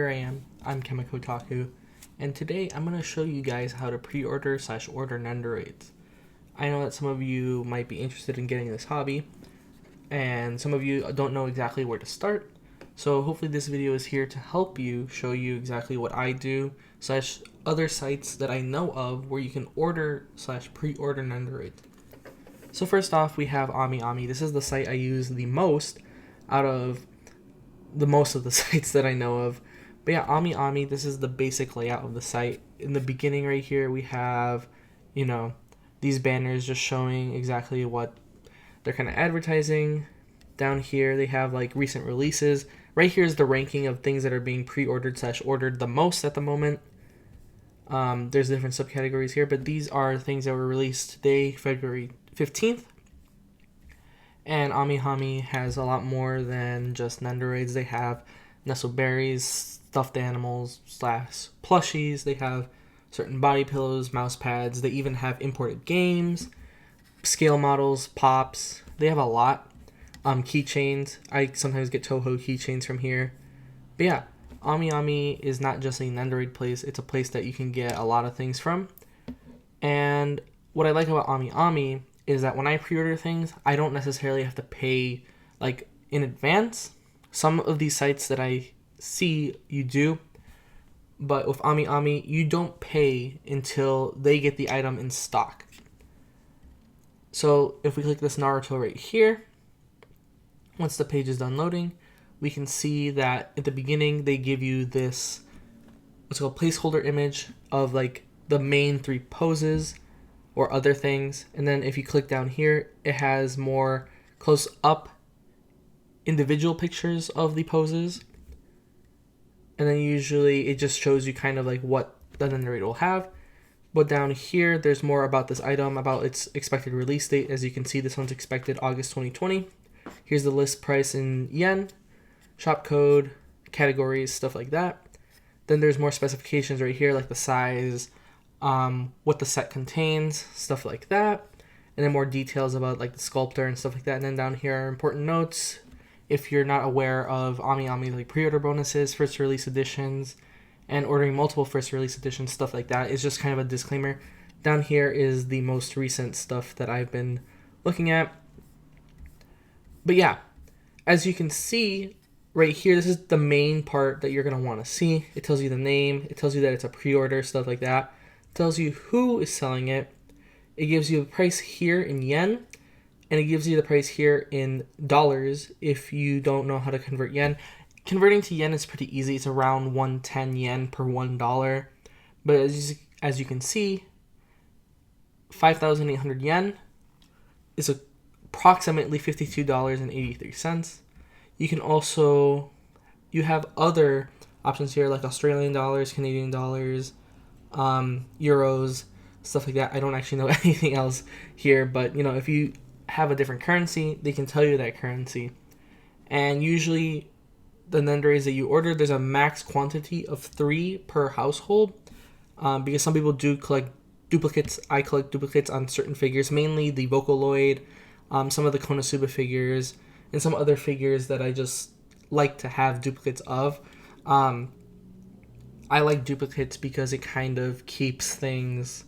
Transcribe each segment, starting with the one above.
Here I am, I'm Chemicotaku, and today I'm going to show you guys how to pre-order / order nendoroids. I know that some of you might be interested in getting this hobby, and some of you don't know exactly where to start, so hopefully this video is here to help you, show you exactly what I do / other sites that I know of where you can order / pre-order nendoroids. So first off, we have amiami. This is the site I use the most out of the sites that I know of. But yeah, amiami, this is the basic layout of the site. In the beginning right here, we have, these banners just showing exactly what they're kind of advertising. Down here, they have like recent releases. Right here is the ranking of things that are being pre-ordered / ordered the most at the moment. There's different subcategories here, but these are things that were released today, February 15th. And amiami has a lot more than just nendoroids. They have nestle berries, stuffed animals / plushies. They have certain body pillows, mouse pads. They even have imported games, scale models, pops. They have a lot. Keychains. I sometimes get Toho keychains from here. But yeah, amiami is not just a nendoroid place. It's a place that you can get a lot of things from. And what I like about amiami is that when I pre-order things, I don't necessarily have to pay like in advance. Some of these sites that I see you do, but with amiami, you don't pay until they get the item in stock. So if we click this Naruto right here, once the page is done loading, we can see that at the beginning they give you this what's called placeholder image of like the main 3 poses or other things, and then if you click down here, it has more close up individual pictures of the poses, and then usually it just shows you kind of like what the nendoroid will have. But down here there's more about this item, about its expected release date. As you can see, this one's expected August 2020. Here's the list price in yen, shop code, categories, stuff like that. Then there's more specifications right here, like the size, what the set contains, stuff like that, and then more details about like the sculptor and stuff like that. And then down here are important notes if you're not aware of amiami, like pre-order bonuses, first release editions, and ordering multiple first release editions, stuff like that. It's just kind of a disclaimer. Down here is the most recent stuff that I've been looking at. But yeah, as you can see right here, this is the main part that you're going to want to see. It tells you the name, it tells you that it's a pre-order, stuff like that. It tells you who is selling it. It gives you the price here in yen, and it gives you the price here in dollars if you don't know how to convert yen. Converting to yen is pretty easy. It's around 110 yen per $1. But as you can see, 5,800 yen is approximately $52.83. You can also, you have other options here like Australian dollars, Canadian dollars, euros, stuff like that. I don't actually know anything else here, but if you have a different currency, they can tell you that currency. And usually the nendoroids that you order, there's a max quantity of 3 per household, because some people do collect duplicates. I collect duplicates on certain figures, mainly the Vocaloid, some of the Konosuba figures, and some other figures that I just like to have duplicates of. I like duplicates because it kind of keeps things,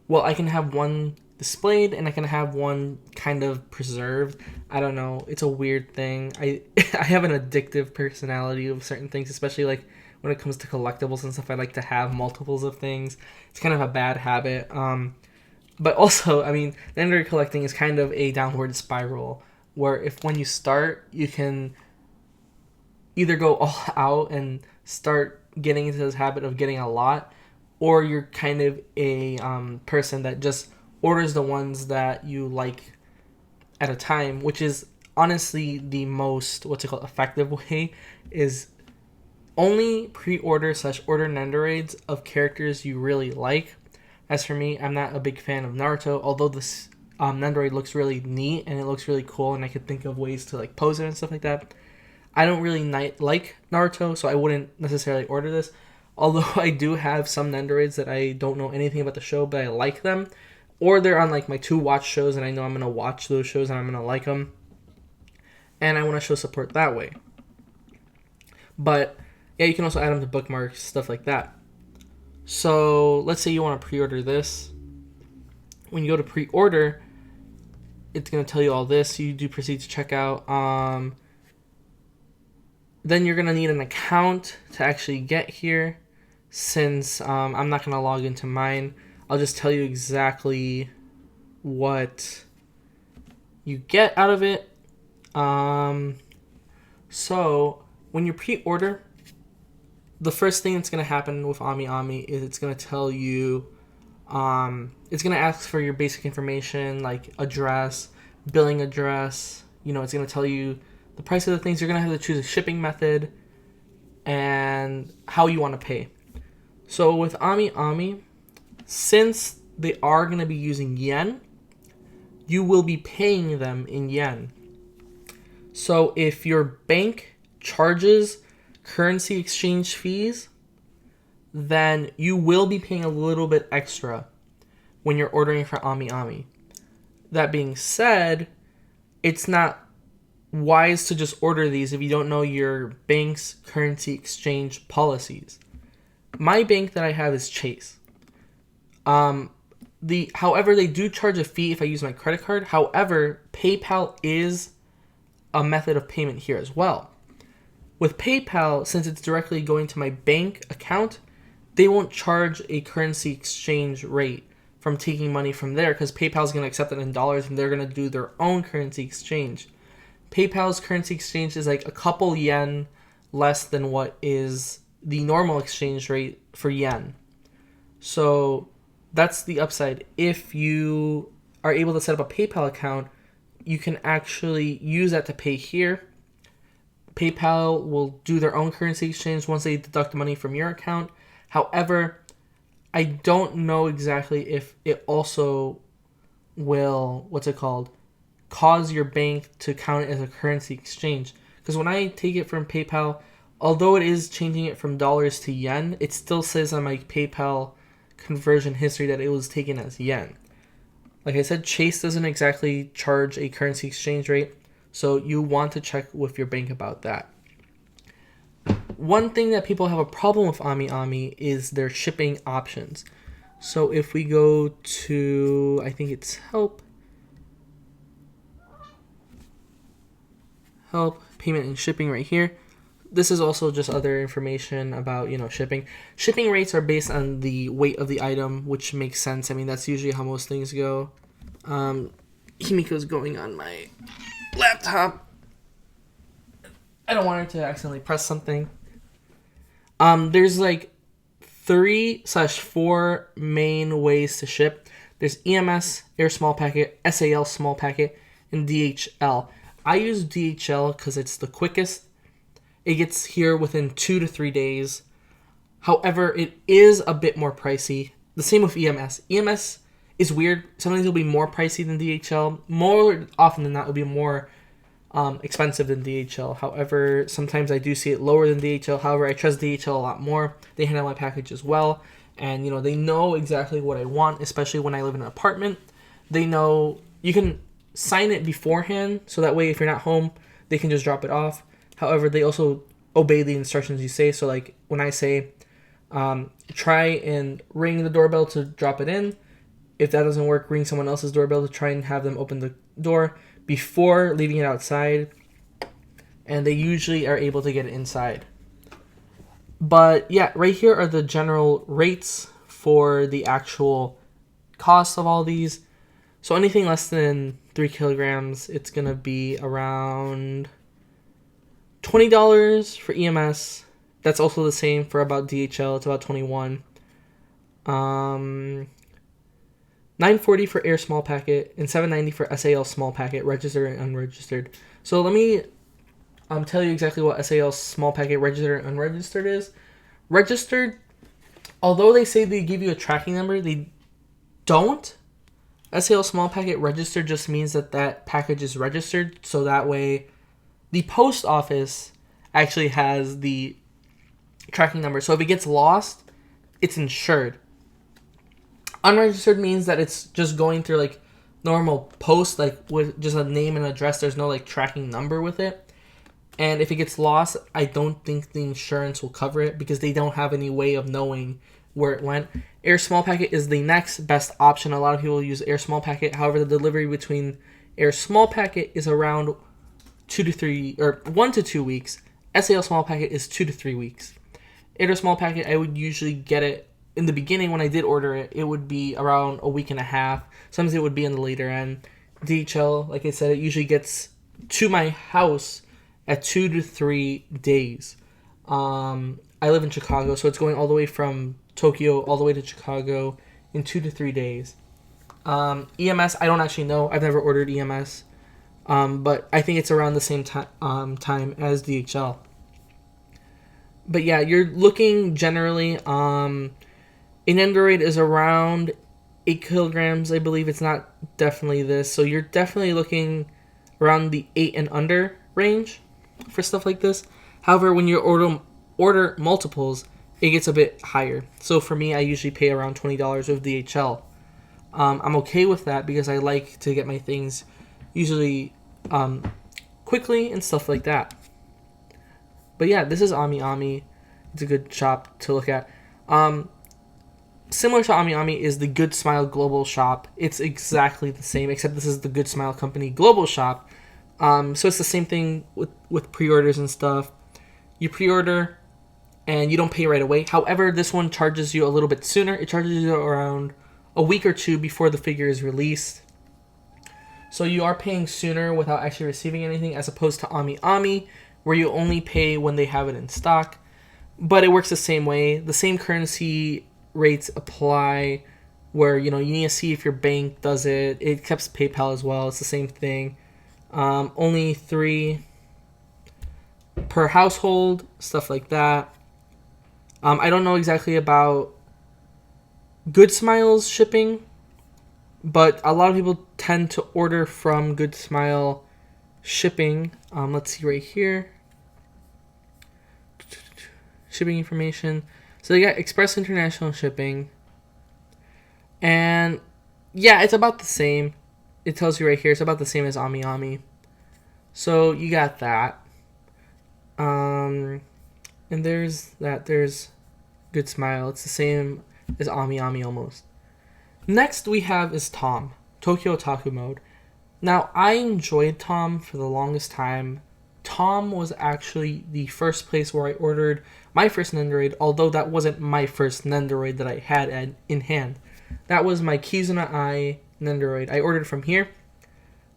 well, I can have one displayed and I can have one kind of preserved. I don't know, it's a weird thing. I have an addictive personality of certain things, especially like when it comes to collectibles and stuff. I like to have multiples of things. It's kind of a bad habit. But also, nendoroid collecting is kind of a downward spiral, where when you start, you can either go all out and start getting into this habit of getting a lot, or you're kind of a person that just orders the ones that you like at a time, which is honestly the most, effective way, is only pre-order / order nendoroids of characters you really like. As for me, I'm not a big fan of Naruto, although this nendoroid looks really neat and it looks really cool, and I could think of ways to like pose it and stuff like that. I don't really like Naruto, so I wouldn't necessarily order this. Although I do have some nendoroids that I don't know anything about the show, but I like them. Or they're on like my 2 watch shows, and I know I'm going to watch those shows and I'm going to like them. And I want to show support that way. But Yeah, you can also add them to bookmarks, stuff like that. So let's say you want to pre-order this. When you go to pre-order, it's going to tell you all this. You do proceed to checkout. Then you're going to need an account to actually get here. Since I'm not going to log into mine, I'll just tell you exactly what you get out of it. So when you pre-order, the first thing that's going to happen with amiami is it's going to tell you, it's going to ask for your basic information like address, billing address. It's going to tell you the price of the things. You're going to have to choose a shipping method and how you want to pay. So with amiami, since they are going to be using yen, you will be paying them in yen. So if your bank charges currency exchange fees, then you will be paying a little bit extra when you're ordering for amiami. That being said, it's not wise to just order these if you don't know your bank's currency exchange policies. My bank that I have is Chase. However, they do charge a fee if I use my credit card. However, PayPal is a method of payment here as well. With PayPal, since it's directly going to my bank account, they won't charge a currency exchange rate from taking money from there because PayPal is going to accept it in dollars and they're going to do their own currency exchange. PayPal's currency exchange is like a couple yen less than what is the normal exchange rate for yen. So that's the upside. If you are able to set up a PayPal account, you can actually use that to pay here. PayPal will do their own currency exchange once they deduct the money from your account. However, I don't know exactly if it also will, cause your bank to count it as a currency exchange. Because when I take it from PayPal, although it is changing it from dollars to yen, it still says on my PayPal conversion history that it was taken as yen. Like I said, Chase doesn't exactly charge a currency exchange rate, so you want to check with your bank about that. One thing that people have a problem with amiami is their shipping options. So if we go to, I think it's help, payment and shipping right here. This is also just other information about, shipping. Shipping rates are based on the weight of the item, which makes sense. I mean, that's usually how most things go. Himiko's going on my laptop. I don't want her to accidentally press something. There's like 3/4 main ways to ship. There's EMS, Air Small Packet, SAL Small Packet, and DHL. I use DHL because it's the quickest. It gets here within 2 to 3 days. However, it is a bit more pricey. The same with EMS. EMS is weird. Sometimes it'll be more pricey than DHL. More often than not, it'll be more expensive than DHL. However, sometimes I do see it lower than DHL. However, I trust DHL a lot more. They handle my package as well. And, they know exactly what I want, especially when I live in an apartment. They know you can sign it beforehand, so that way if you're not home, they can just drop it off. However, they also obey the instructions you say. So, like, when I say, try and ring the doorbell to drop it in. If that doesn't work, ring someone else's doorbell to try and have them open the door before leaving it outside. And they usually are able to get it inside. But, yeah, right here are the general rates for the actual cost of all these. So, anything less than 3 kilograms, it's going to be around $20 for EMS. That's also the same for about DHL. It's about $21. $9.40 for Air Small Packet and $7.90 for SAL Small Packet, registered and unregistered. So let me tell you exactly what SAL Small Packet, registered and unregistered is. Registered, although they say they give you a tracking number, they don't. SAL Small Packet registered just means that package is registered, so that way the post office actually has the tracking number. So if it gets lost, it's insured. Unregistered means that it's just going through like normal post, like with just a name and address. There's no like tracking number with it. And if it gets lost, I don't think the insurance will cover it because they don't have any way of knowing where it went. Air Small Packet is the next best option. A lot of people use Air Small Packet. However, the delivery between Air Small Packet is around 1 to 2 weeks. SAL Small Packet is 2 to 3 weeks. Air Small Packet, I would usually get it in the beginning when I did order it. It would be around a week and a half. Sometimes it would be in the later end. DHL, like I said, it usually gets to my house at 2 to 3 days. I live in Chicago, so it's going all the way from Tokyo all the way to Chicago in 2 to 3 days. EMS, I don't actually know. I've never ordered EMS, but I think it's around the same time as DHL. But yeah, you're looking generally. An nendoroid is around 8 kilograms, I believe. It's not definitely this, so you're definitely looking around the 8 and under range for stuff like this. However, when you order multiples, it gets a bit higher. So for me, I usually pay around $20 with DHL. I'm okay with that because I like to get my things usually quickly and stuff like that. But yeah, this is amiami. It's a good shop to look at. Similar to amiami is the Good Smile Global Shop. It's exactly the same, except this is the Good Smile Company Global Shop. So it's the same thing with pre-orders and stuff. You pre-order and you don't pay right away. However, this one charges you a little bit sooner. It charges you around a week or two before the figure is released. So you are paying sooner without actually receiving anything, as opposed to amiami, where you only pay when they have it in stock. But it works the same way. The same currency rates apply, where you need to see if your bank does it. It accepts PayPal as well. It's the same thing. Only 3 per household, stuff like that. I don't know exactly about Good Smile's shipping, but a lot of people tend to order from Good Smile shipping. Let's see right here. Shipping information. So they got Express International Shipping. And yeah, it's about the same. It tells you right here, it's about the same as amiami. So you got that. And there's Good Smile. It's the same as amiami almost. Next we have is Tom, Tokyo Otaku Mode. Now, I enjoyed Tom for the longest time. Tom was actually the first place where I ordered my first nendoroid, although that wasn't my first nendoroid that I had in hand. That was my Kizuna Eye nendoroid. I ordered from here.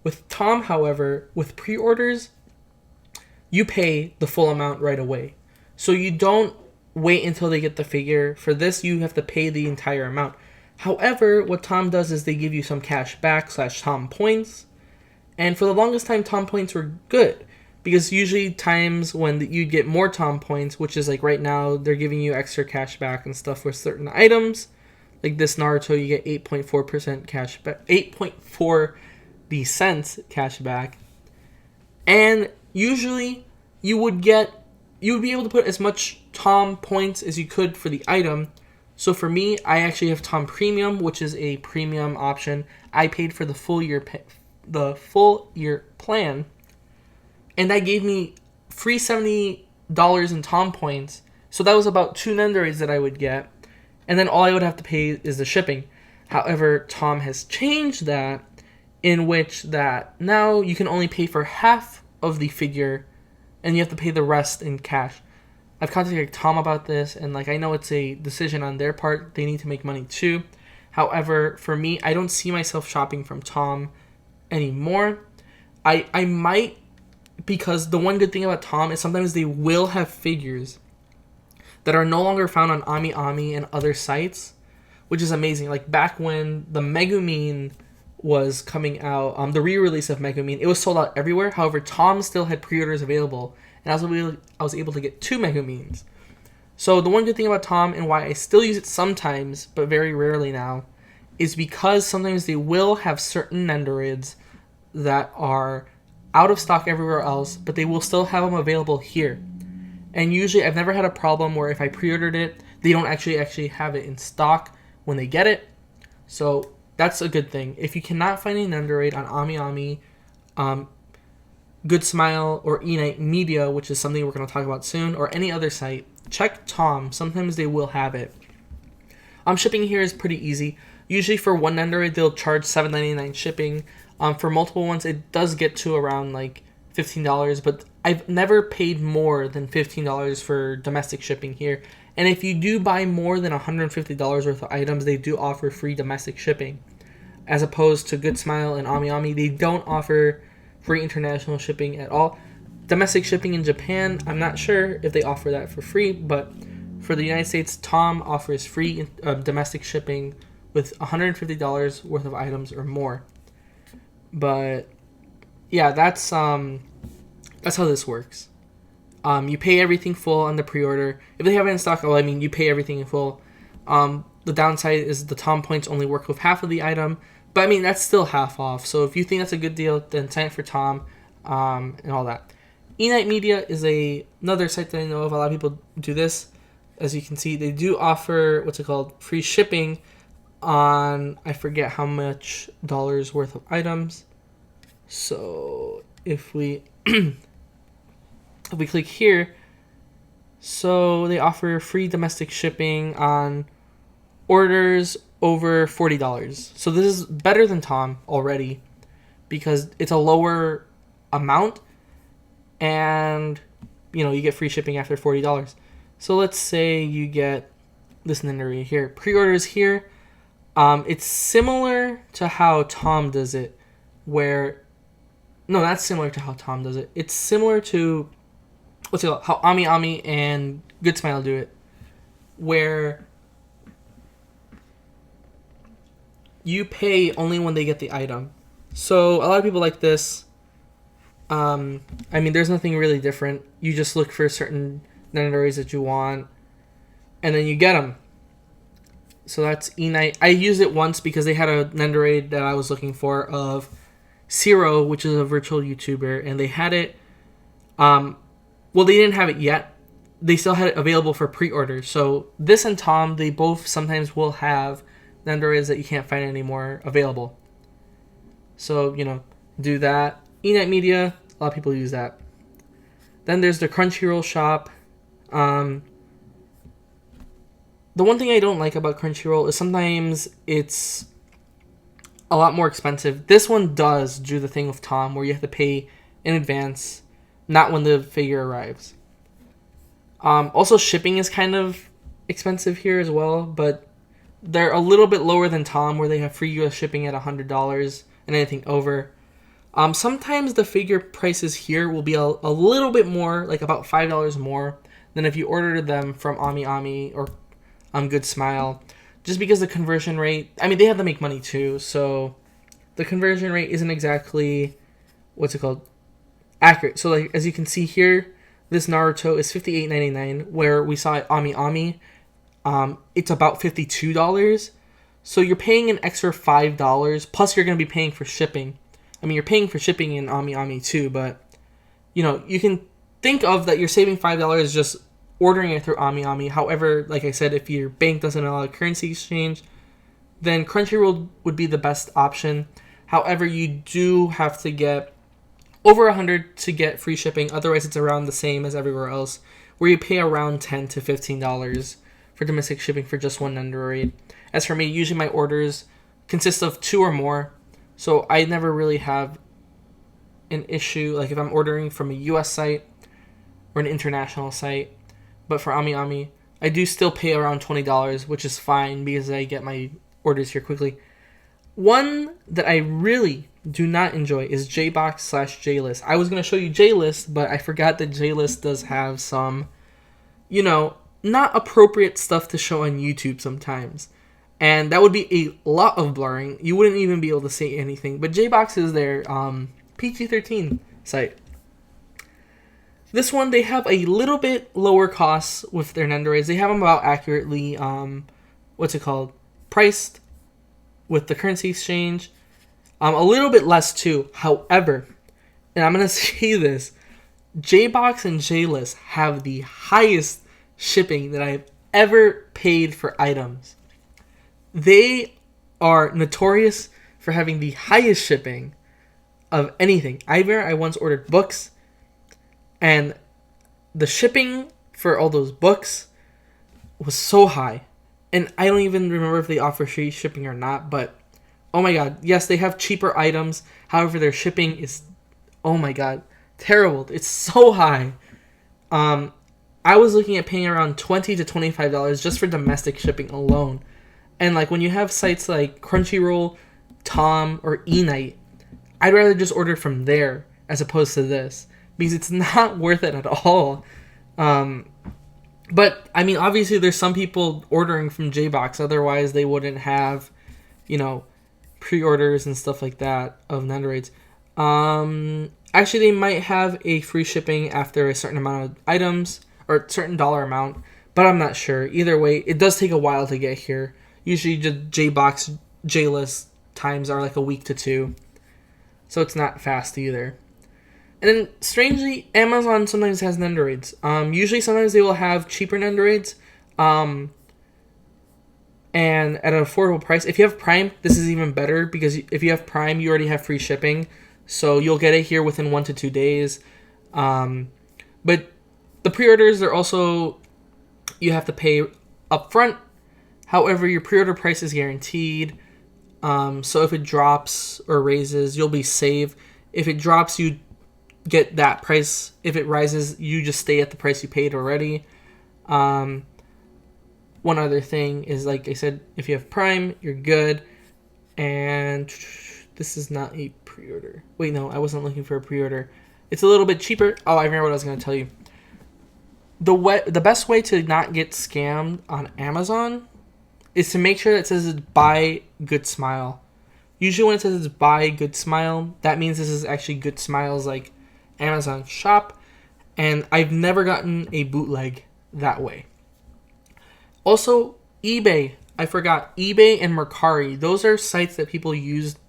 With Tom, however, with pre-orders, you pay the full amount right away. So you don't wait until they get the figure. For this, you have to pay the entire amount. However, what Tom does is they give you some cash back / Tom points. And for the longest time, Tom points were good. Because usually times when you'd get more Tom points, which is like right now, they're giving you extra cash back and stuff with certain items. Like this Naruto, you get 8.4% cash back, 8.4 cents cash back. And usually you would be able to put as much Tom points as you could for the item. So for me, I actually have Tom Premium, which is a premium option. I paid for the full year plan, and that gave me free $70 in Tom points. So that was about 2 nendoroids that I would get, and then all I would have to pay is the shipping. However, Tom has changed that, in which that now you can only pay for half of the figure, and you have to pay the rest in cash. I've contacted Tom about this, and I know it's a decision on their part. They need to make money too. However, for me, I don't see myself shopping from Tom anymore. I might, because the one good thing about Tom is sometimes they will have figures that are no longer found on amiami and other sites, which is amazing. Like back when the Megumin was coming out, the re-release of Megumin, it was sold out everywhere. However, Tom still had pre-orders available, and I was able to get 2 Megumins. So the one good thing about Tom, and why I still use it sometimes, but very rarely now, is because sometimes they will have certain nendoroids that are out of stock everywhere else, but they will still have them available here. And usually I've never had a problem where if I pre-ordered it, they don't actually have it in stock when they get it. So that's a good thing. If you cannot find a nendoroid on amiami, Good Smile or eNight Media, which is something we're going to talk about soon, or any other site, check Tom. Sometimes they will have it. Shipping here is pretty easy. Usually for one Nendoroid, they'll charge $7.99 shipping. For multiple ones, it does get to around like $15, but I've never paid more than $15 for domestic shipping here. And if you do buy more than $150 worth of items, they do offer free domestic shipping. As opposed to Good Smile and amiami, they don't offer free international shipping at all. Domestic shipping in Japan, I'm not sure if they offer that for free, but for the United States, Tom offers free domestic shipping with $150 worth of items or more. But yeah, that's how this works. You pay everything full on the pre-order. If they have it in stock, well, I mean, you pay everything in full. The downside is the Tom points only work with half of the item, but I mean, that's still half off. So if you think that's a good deal, then sign up for Tom and all that. eNight Media is another site that I know of. A lot of people do this. As you can see, they do offer free shipping on, I forget how much dollars worth of items. So if we click here, so they offer free domestic shipping on orders over $40. So this is better than Tom already because it's a lower amount and you get free shipping after $40. So let's say you get this Nendoroid here. Pre-orders here. It's similar to how Tom does it, where... No, not similar to how Tom does it. It's similar to... how amiami and Good Smile do it, where you pay only when they get the item. So a lot of people like this. I mean, there's nothing really different. You just look for certain Nendoroids that you want, and then you get them. So that's eNight. I used it once because they had a Nendoroid that I was looking for of Zero, which is a virtual YouTuber, and they had it. Well, they didn't have it yet. They still had it available for pre-order. So this and Tom, they both sometimes will have Nendoroids that you can't find anymore available. So, do that. eNight Media, a lot of people use that. Then there's the Crunchyroll shop. The one thing I don't like about Crunchyroll is sometimes it's a lot more expensive. This one does do the thing with Tom where you have to pay in advance, not when the figure arrives. Also, shipping is kind of expensive here as well, but they're a little bit lower than Tom where they have free US shipping at $100 and anything over. Sometimes the figure prices here will be a little bit more, like about $5 more than if you ordered them from amiami or Good Smile, just because the conversion rate, I mean, they have to make money too, so the conversion rate isn't exactly, accurate. So like, as you can see here, this Naruto is $58.99, where we saw at amiami, it's about $52. So you're paying an extra $5, plus you're going to be paying for shipping. I mean, you're paying for shipping in amiami too, but, you can think of that you're saving $5 just ordering it through amiami. However, like I said, if your bank doesn't allow currency exchange, then Crunchyroll would be the best option. However, you do have to get over $100 to get free shipping. Otherwise, it's around the same as everywhere else, where you pay around $10 to $15 for domestic shipping for just one Nendoroid. As for me, usually my orders consist of 2 or more, so I never really have an issue, like if I'm ordering from a US site or an international site. But for amiami, I do still pay around $20, which is fine because I get my orders here quickly. One that I really do not enjoy is JBox/JList. I was going to show you JList, but I forgot that JList does have some, not appropriate stuff to show on YouTube sometimes. And that would be a lot of blurring. You wouldn't even be able to say anything. But JBox is their PG-13 site. This one, they have a little bit lower costs with their Nendoroids. They have them about accurately, priced with the currency exchange. A little bit less too. However, and I'm going to say this, JBox and JList have the highest shipping that I've ever paid for items. They are notorious for having the highest shipping of anything. I once ordered books, and the shipping for all those books was so high. And I don't even remember if they offer free shipping or not, but oh my god, yes, they have cheaper items. However, their shipping is, oh my god, terrible. It's so high. I was looking at paying around $20 to $25 just for domestic shipping alone. And like when you have sites like Crunchyroll, Tom, or eNight, I'd rather just order from there as opposed to this, because it's not worth it at all. But I mean, obviously there's some people ordering from JBox, otherwise they wouldn't have, you know, pre-orders and stuff like that of nendoroids. Actually, they might have a free shipping after a certain amount of items or a certain dollar amount, but I'm not sure. Either way, it does take a while to get here. Usually just JBox J-list times are like a week to 2, so it's not fast either. And then, strangely, Amazon sometimes has nendoroids. Usually, sometimes they will have cheaper nendoroids, and at an affordable price. If you have Prime, this is even better, because if you have Prime, you already have free shipping, so you'll get it here within 1 to 2 days. But the pre-orders are also, you have to pay up front. However, your pre-order price is guaranteed. So if it drops or raises, you'll be safe. If it drops, you get that price. If it rises, you just stay at the price you paid already. One other thing is, like I said, if you have Prime, you're good. And this is not a pre-order. Wait, no, I wasn't looking for a pre-order. It's a little bit cheaper. Oh, I remember what I was going to tell you. The best way to not get scammed on Amazon is to make sure that it says it's buy Good Smile. Usually when it says it's buy Good Smile, that means this is actually Good Smile's like Amazon shop, and I've never gotten a bootleg that way. Also, eBay. I forgot. eBay and Mercari. Those are sites that people used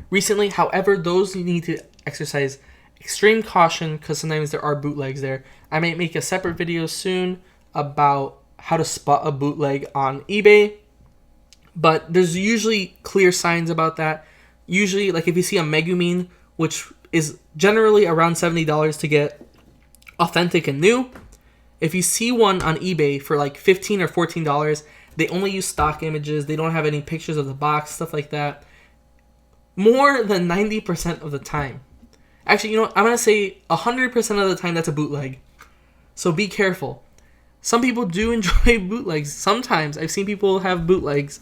recently. However, those you need to exercise extreme caution, because sometimes there are bootlegs there. I might make a separate video soon about how to spot a bootleg on eBay. But there's usually clear signs about that. Usually, like if you see a Megumin, which is generally around $70 to get authentic and new. If you see one on eBay for like $15 or $14, they only use stock images. They don't have any pictures of the box, stuff like that. More than 90% of the time. Actually, you know what? I'm going to say 100% of the time that's a bootleg. So be careful. Some people do enjoy bootlegs. Sometimes I've seen people have bootlegs,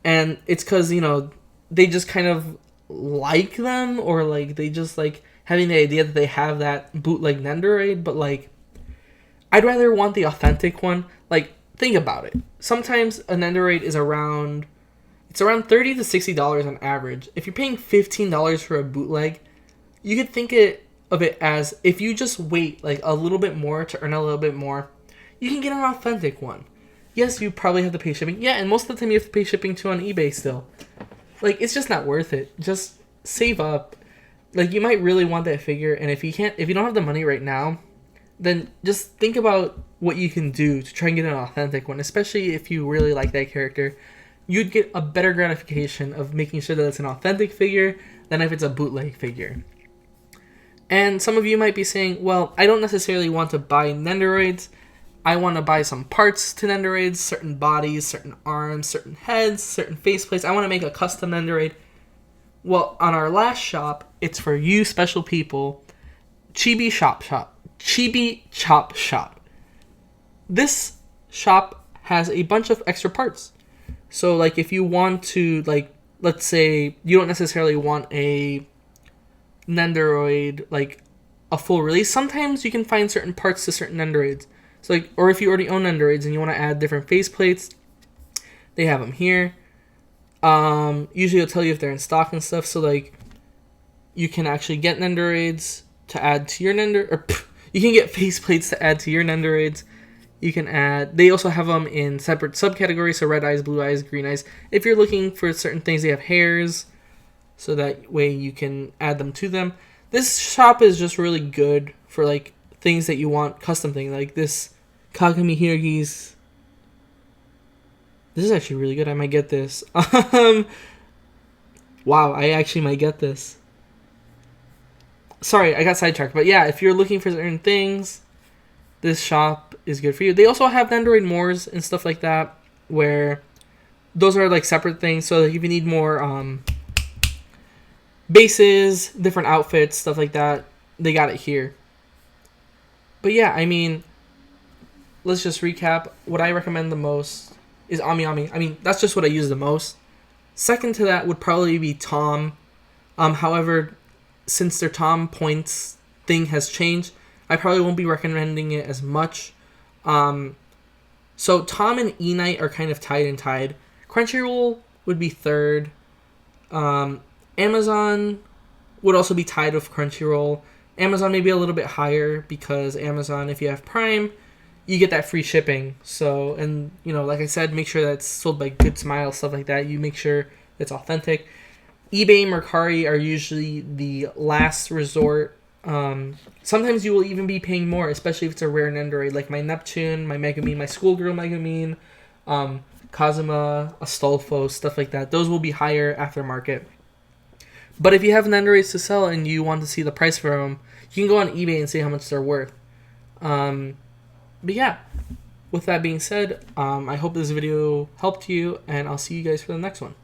and it's because, you know, they just kind of like them, or like they just like having the idea that they have that bootleg nendoroid. But like, I'd rather want the authentic one. Like, think about it. Sometimes a nendoroid is around $30 to $60 on average. If you're paying $15 for a bootleg, you could think of it as, if you just wait like a little bit more to earn a little bit more, you can get an authentic one. Yes, you probably have to pay shipping. Yeah, and most of the time you have to pay shipping too on eBay still. Like, it's just not worth it. Just save up. Like, you might really want that figure, and if you don't have the money right now, then just think about what you can do to try and get an authentic one, especially if you really like that character. You'd get a better gratification of making sure that it's an authentic figure than if it's a bootleg figure. And some of you might be saying, well, I don't necessarily want to buy nendoroids. I want to buy some parts to nendoroids, certain bodies, certain arms, certain heads, certain faceplates. I want to make a custom nendoroid. Well, on our last shop, it's for you special people. Chibi Shop. This shop has a bunch of extra parts. So, like, if you want to, like, let's say you don't necessarily want a nendoroid, like, a full release, sometimes you can find certain parts to certain nendoroids. So, like, or if you already own nendoroids and you want to add different faceplates, they have them here. Usually it'll tell you if they're in stock and stuff. So, like, you can actually get nendoroids to add to your you can get faceplates to add to your nendoroids. You can add, they also have them in separate subcategories, so red eyes, blue eyes, green eyes. If you're looking for certain things, they have hairs, so that way you can add them to them. This shop is just really good for, like, things that you want, custom things, like this Kagami Hirogi's. This is actually really good. I might get this. Wow, I actually might get this. sorry, I got sidetracked. But yeah, if you're looking for certain things, this shop is good for you. They also have Nendoroid Moors and stuff like that, where those are like separate things. So if you need more bases, different outfits, stuff like that, they got it here. But yeah, I mean, let's just recap. What I recommend the most is Amiami. I mean, that's just what I use the most. Second to that would probably be Tom. However, since their Tom points thing has changed, I probably won't be recommending it as much. So Tom and E-Night are kind of tied and tied. Crunchyroll would be third. Amazon would also be tied with Crunchyroll. Amazon may be a little bit higher because Amazon, if you have Prime, you get that free shipping. So, and like I said, make sure that's sold by Good Smile, stuff like that. You make sure it's authentic. eBay and Mercari are usually the last resort. Sometimes you will even be paying more, especially if it's a rare Nendoroid, like my Neptune, my Megumin, my Schoolgirl Megumin, Kazuma, Astolfo, stuff like that. Those will be higher aftermarket. But if you have Nendoroids to sell and you want to see the price for them, you can go on eBay and see how much they're worth. But yeah, with that being said, I hope this video helped you, and I'll see you guys for the next one.